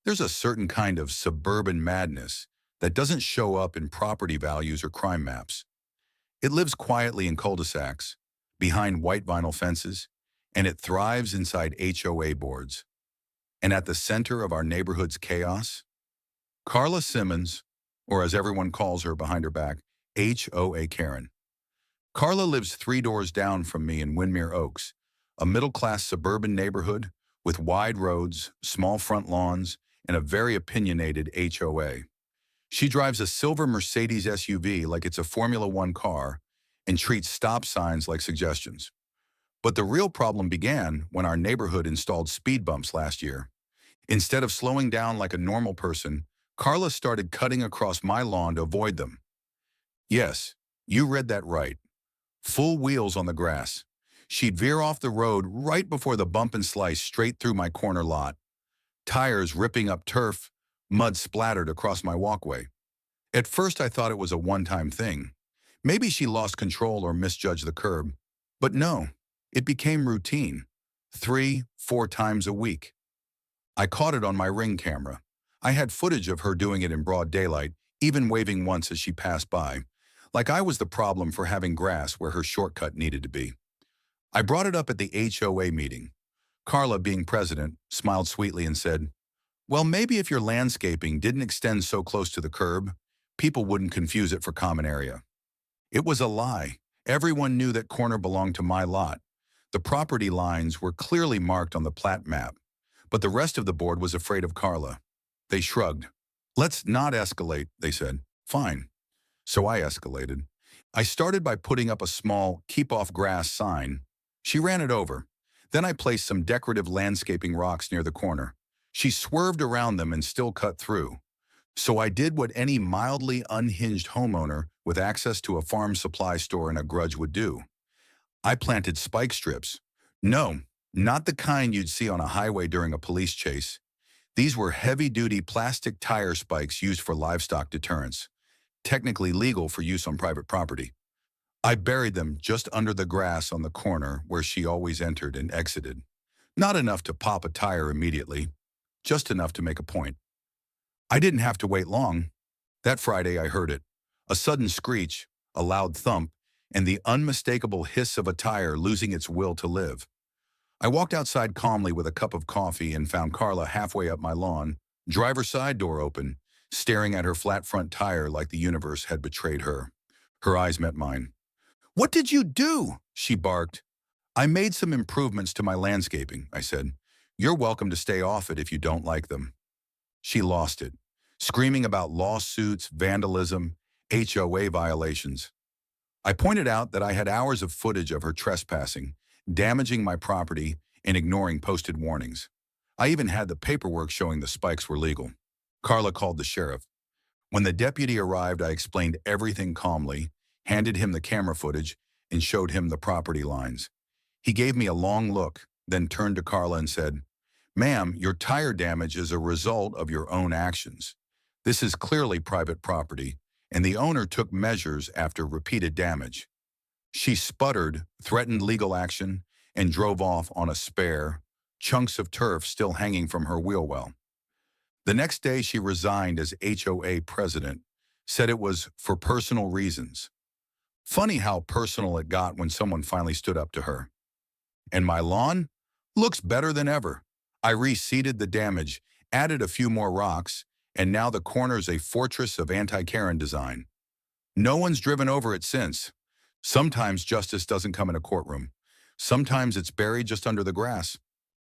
There's a certain kind of suburban madness that doesn't show up in property values or crime maps. It lives quietly in cul-de-sacs, behind white vinyl fences, and it thrives inside HOA boards. And at the center of our neighborhood's chaos, Carla Simmons, or as everyone calls her behind her back, HOA Karen. Carla lives 3 doors down from me in Windmere Oaks, a middle-class suburban neighborhood with wide roads, small front lawns, and a very opinionated HOA. She drives a silver Mercedes SUV like it's a Formula One car and treats stop signs like suggestions. But the real problem began when our neighborhood installed speed bumps last year. Instead of slowing down like a normal person, Carla started cutting across my lawn to avoid them. Yes, you read that right. Full wheels on the grass. She'd veer off the road right before the bump and slice straight through my corner lot. Tires ripping up turf, mud splattered across my walkway. At first I thought it was a one-time thing. Maybe she lost control or misjudged the curb. But no, it became routine. 3, 4 times a week. I caught it on my Ring camera. I had footage of her doing it in broad daylight, even waving once as she passed by, like I was the problem for having grass where her shortcut needed to be. I brought it up at the HOA meeting. Carla, being president, smiled sweetly and said, "Well, maybe if your landscaping didn't extend so close to the curb, people wouldn't confuse it for common area." It was a lie. Everyone knew that corner belonged to my lot. The property lines were clearly marked on the plat map, but the rest of the board was afraid of Carla. They shrugged. "Let's not escalate," they said. "Fine." So I escalated. I started by putting up a small "keep off grass" sign. She ran it over. Then I placed some decorative landscaping rocks near the corner. She swerved around them and still cut through. So I did what any mildly unhinged homeowner with access to a farm supply store and a grudge would do. I planted spike strips. No, not the kind you'd see on a highway during a police chase. These were heavy-duty plastic tire spikes used for livestock deterrence, technically legal for use on private property. I buried them just under the grass on the corner where she always entered and exited. Not enough to pop a tire immediately, just enough to make a point. I didn't have to wait long. That Friday I heard it. A sudden screech, a loud thump, and the unmistakable hiss of a tire losing its will to live. I walked outside calmly with a cup of coffee and found Carla halfway up my lawn, driver's side door open, staring at her flat front tire like the universe had betrayed her. Her eyes met mine. "What did you do?" she barked. "I made some improvements to my landscaping," I said. "You're welcome to stay off it if you don't like them." She lost it, screaming about lawsuits, vandalism, HOA violations. I pointed out that I had hours of footage of her trespassing, damaging my property, and ignoring posted warnings. I even had the paperwork showing the spikes were legal. Carla called the sheriff. When the deputy arrived, I explained everything calmly, handed him the camera footage, and showed him the property lines. He gave me a long look, then turned to Carla and said, "Ma'am, your tire damage is a result of your own actions. This is clearly private property, and the owner took measures after repeated damage." She sputtered, threatened legal action, and drove off on a spare, chunks of turf still hanging from her wheel well. The next day she resigned as HOA president, said it was for personal reasons. Funny how personal it got when someone finally stood up to her. And my lawn looks better than ever. I reseeded the damage, added a few more rocks, and now the corner's a fortress of anti-Karen design. No one's driven over it since. Sometimes justice doesn't come in a courtroom. Sometimes it's buried just under the grass.